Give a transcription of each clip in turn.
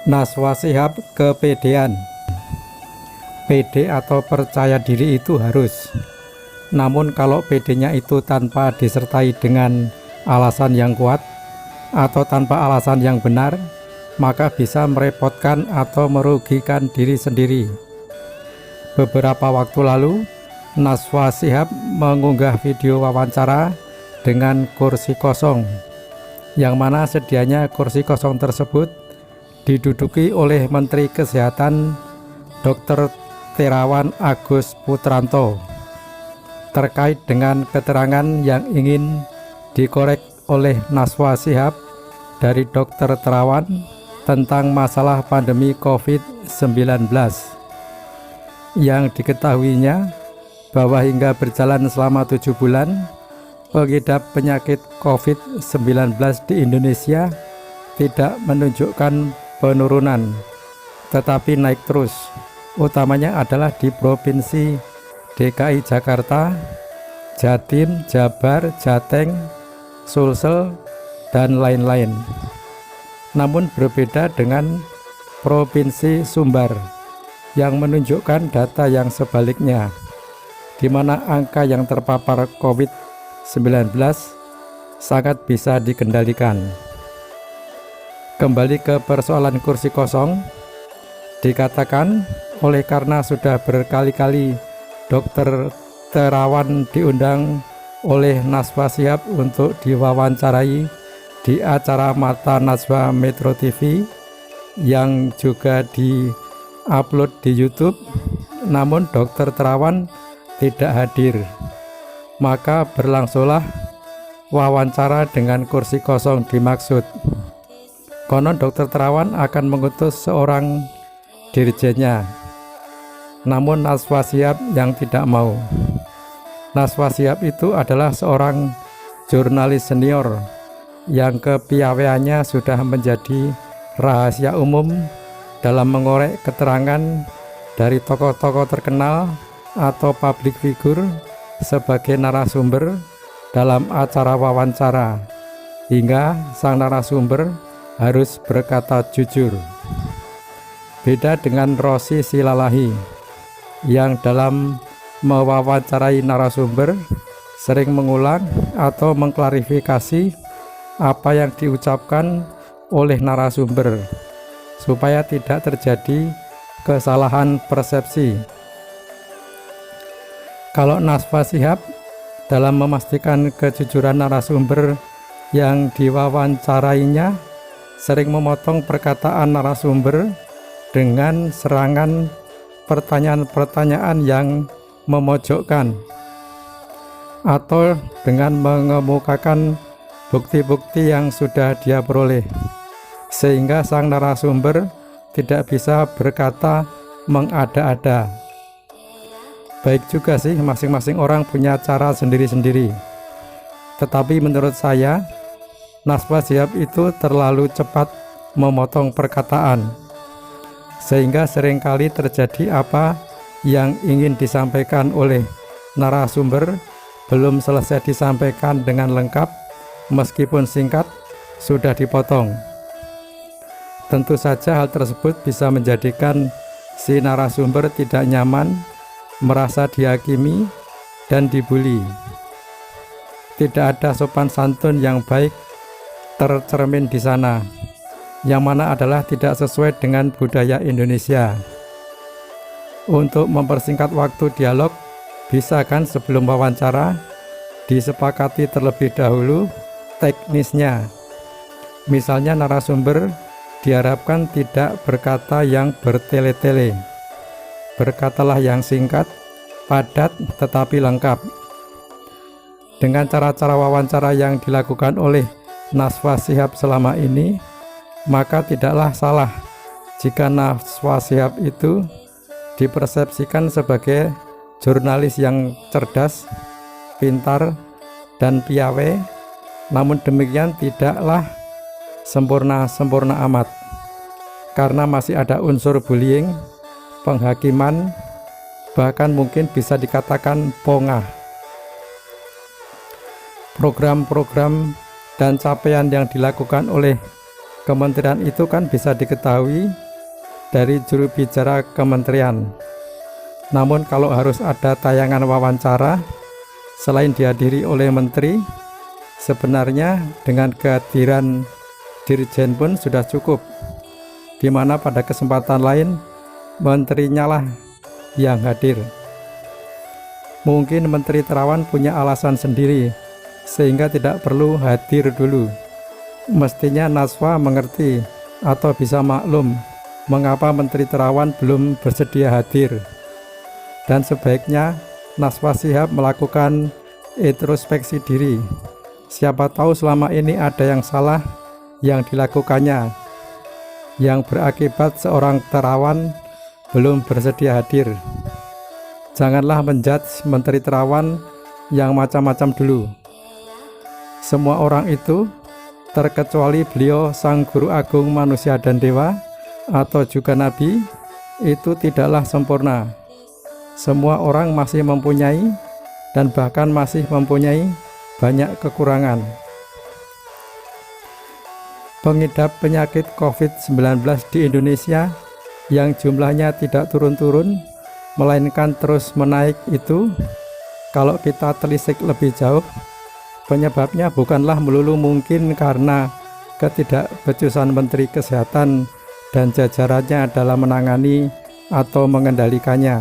Najwa Shihab kepedean. Pede atau percaya diri itu harus. Namun kalau pedenya itu tanpa disertai dengan alasan yang kuat atau tanpa alasan yang benar, maka bisa merepotkan atau merugikan diri sendiri. Beberapa waktu lalu, Najwa Shihab mengunggah video wawancara dengan kursi kosong, yang mana sedianya kursi kosong tersebut diduduki oleh Menteri Kesehatan Dr. Terawan Agus Putranto. Terkait dengan keterangan yang ingin dikorek oleh Najwa Shihab dari Dr. Terawan tentang masalah pandemi COVID-19, yang diketahuinya bahwa hingga berjalan selama 7 bulan, pengidap penyakit COVID-19 di Indonesia tidak menunjukkan penurunan, tetapi naik terus, utamanya adalah di Provinsi DKI Jakarta, Jatim, Jabar, Jateng, Sulsel, dan lain-lain. Namun berbeda dengan Provinsi Sumbar yang menunjukkan data yang sebaliknya, di mana angka yang terpapar COVID-19 sangat bisa dikendalikan. Kembali ke persoalan kursi kosong, dikatakan oleh karena sudah berkali-kali Dr. Terawan diundang oleh Najwa Shihab untuk diwawancarai di acara Mata Najwa Metro TV yang juga di-upload di YouTube, namun Dr. Terawan tidak hadir. Maka berlangsunglah wawancara dengan kursi kosong dimaksud. Konon Dr. Terawan akan mengutus seorang dirjennya, namun Najwa Shihab yang tidak mau. Najwa Shihab itu adalah seorang jurnalis senior yang kepiawaiannya sudah menjadi rahasia umum dalam mengorek keterangan dari tokoh-tokoh terkenal atau public figure sebagai narasumber dalam acara wawancara, hingga sang narasumber harus berkata jujur. Beda dengan Rossi Silalahi yang dalam mewawancarai narasumber sering mengulang atau mengklarifikasi apa yang diucapkan oleh narasumber supaya tidak terjadi kesalahan persepsi. Kalau Najwa Shihab dalam memastikan kejujuran narasumber yang diwawancarainya sering memotong perkataan narasumber dengan serangan pertanyaan-pertanyaan yang memojokkan atau dengan mengemukakan bukti-bukti yang sudah dia peroleh, sehingga sang narasumber tidak bisa berkata mengada-ada. Baik juga sih, masing-masing orang punya cara sendiri-sendiri. Tetapi menurut saya, Najwa Shihab itu terlalu cepat memotong perkataan, sehingga seringkali terjadi apa yang ingin disampaikan oleh narasumber belum selesai disampaikan dengan lengkap, meskipun singkat sudah dipotong. Tentu saja hal tersebut bisa menjadikan si narasumber tidak nyaman, merasa dihakimi dan dibully. Tidak ada sopan santun yang baik tercermin di sana, yang mana adalah tidak sesuai dengan budaya Indonesia. Untuk mempersingkat waktu dialog, bisa kan sebelum wawancara disepakati terlebih dahulu teknisnya. Misalnya narasumber diharapkan tidak berkata yang bertele-tele. Berkatalah yang singkat, padat, tetapi lengkap. Dengan cara-cara wawancara yang dilakukan oleh Najwa Shihab selama ini, maka tidaklah salah jika Najwa Shihab itu dipersepsikan sebagai jurnalis yang cerdas, pintar, dan piawai. Namun demikian tidaklah sempurna-sempurna amat, karena masih ada unsur bullying, penghakiman, bahkan mungkin bisa dikatakan pongah. Program-program dan capaian yang dilakukan oleh Kementerian itu kan bisa diketahui dari juru bicara kementerian. Namun kalau harus ada tayangan wawancara selain dihadiri oleh menteri, sebenarnya dengan kehadiran dirjen pun sudah cukup, di mana pada kesempatan lain menterinya lah yang hadir. Mungkin Menteri Terawan punya alasan sendiri sehingga tidak perlu hadir dulu. Mestinya Naswa mengerti atau bisa maklum mengapa Menteri Terawan belum bersedia hadir. Dan sebaiknya Naswa Shihab melakukan introspeksi diri. Siapa tahu selama ini ada yang salah yang dilakukannya, yang berakibat seorang Terawan belum bersedia hadir. Janganlah menjudge Menteri Terawan yang macam-macam dulu. Semua orang itu, terkecuali beliau Sang Guru Agung Manusia dan Dewa atau juga Nabi, itu tidaklah sempurna. Semua orang masih mempunyai dan bahkan masih mempunyai banyak kekurangan. Pengidap penyakit COVID-19 di Indonesia yang jumlahnya tidak turun-turun melainkan terus menaik itu, kalau kita telisik lebih jauh, penyebabnya bukanlah melulu mungkin karena ketidakbecusan Menteri Kesehatan dan jajarannya dalam menangani atau mengendalikannya.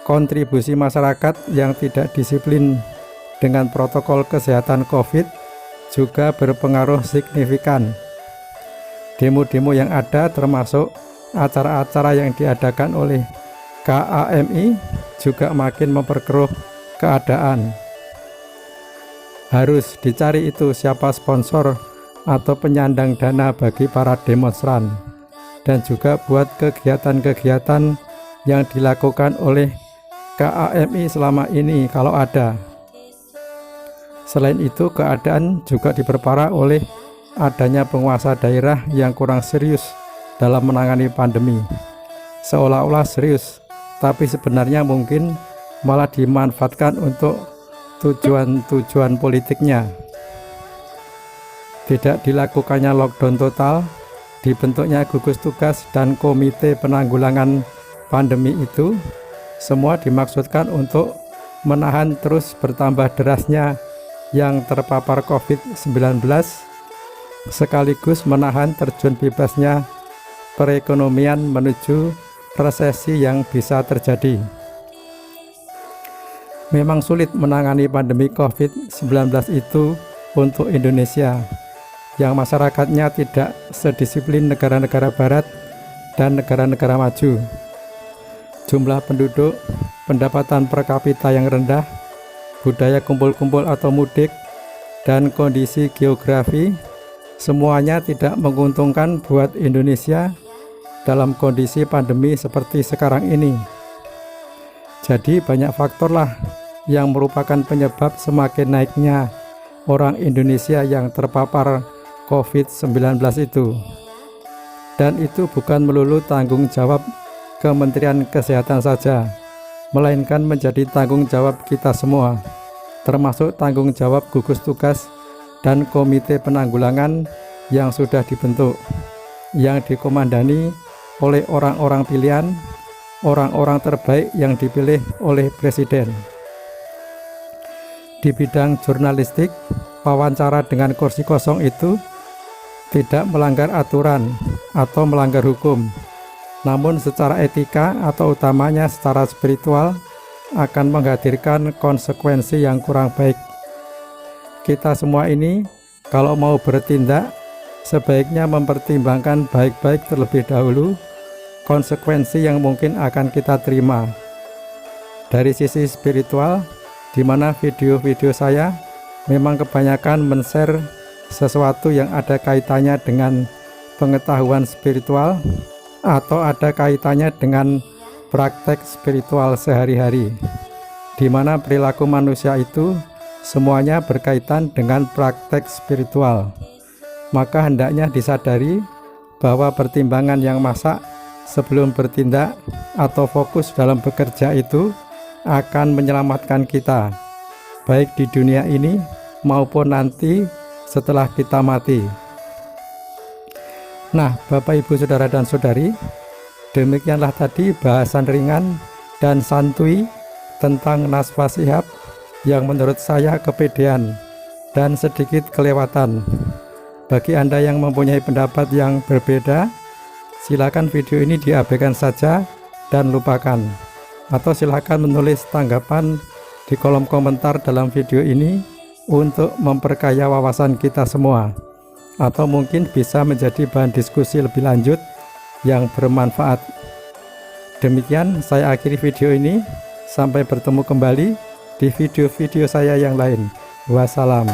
Kontribusi masyarakat yang tidak disiplin dengan protokol kesehatan COVID juga berpengaruh signifikan. Demo-demo yang ada termasuk acara-acara yang diadakan oleh KAMI juga makin memperkeruh keadaan. Harus dicari itu siapa sponsor atau penyandang dana bagi para demonstran, dan juga buat kegiatan-kegiatan yang dilakukan oleh KAMI selama ini kalau ada. Selain itu, keadaan juga diperparah oleh adanya penguasa daerah yang kurang serius dalam menangani pandemi. Seolah-olah serius, tapi sebenarnya mungkin malah dimanfaatkan untuk tujuan-tujuan politiknya. Tidak dilakukannya lockdown total, dibentuknya gugus tugas dan komite penanggulangan pandemi itu, semua dimaksudkan untuk menahan terus bertambah derasnya yang terpapar COVID-19, sekaligus menahan terjun bebasnya perekonomian menuju resesi yang bisa terjadi. Memang sulit menangani pandemi COVID-19 itu untuk Indonesia, yang masyarakatnya tidak sedisiplin negara-negara barat dan negara-negara maju. Jumlah penduduk, pendapatan per kapita yang rendah, budaya kumpul-kumpul atau mudik, dan kondisi geografi, semuanya tidak menguntungkan buat Indonesia dalam kondisi pandemi seperti sekarang ini. Jadi banyak faktor lah yang merupakan penyebab semakin naiknya orang Indonesia yang terpapar COVID-19 itu. Dan itu bukan melulu tanggung jawab Kementerian Kesehatan saja, melainkan menjadi tanggung jawab kita semua, termasuk tanggung jawab gugus tugas dan komite penanggulangan yang sudah dibentuk, yang dikomandani oleh orang-orang pilihan, orang-orang terbaik yang dipilih oleh Presiden. Di bidang jurnalistik, wawancara dengan kursi kosong itu tidak melanggar aturan atau melanggar hukum, namun secara etika atau utamanya secara spiritual akan menghadirkan konsekuensi yang kurang baik. Kita semua ini kalau mau bertindak, sebaiknya mempertimbangkan baik-baik terlebih dahulu konsekuensi yang mungkin akan kita terima. Dari sisi spiritual, di mana video-video saya memang kebanyakan men-share sesuatu yang ada kaitannya dengan pengetahuan spiritual atau ada kaitannya dengan praktek spiritual sehari-hari, di mana perilaku manusia itu semuanya berkaitan dengan praktek spiritual. Maka hendaknya disadari bahwa pertimbangan yang masak sebelum bertindak atau fokus dalam bekerja itu akan menyelamatkan kita, baik di dunia ini maupun nanti setelah kita mati. Nah, Bapak Ibu Saudara dan Saudari, demikianlah tadi bahasan ringan dan santuy tentang Nasfa Shihab yang menurut saya kepedean dan sedikit kelewatan. Bagi Anda yang mempunyai pendapat yang berbeda, silakan video ini diabaikan saja dan lupakan, atau silakan menulis tanggapan di kolom komentar dalam video ini untuk memperkaya wawasan kita semua, atau mungkin bisa menjadi bahan diskusi lebih lanjut yang bermanfaat. Demikian saya akhiri video ini, sampai bertemu kembali di video-video saya yang lain. Wassalam.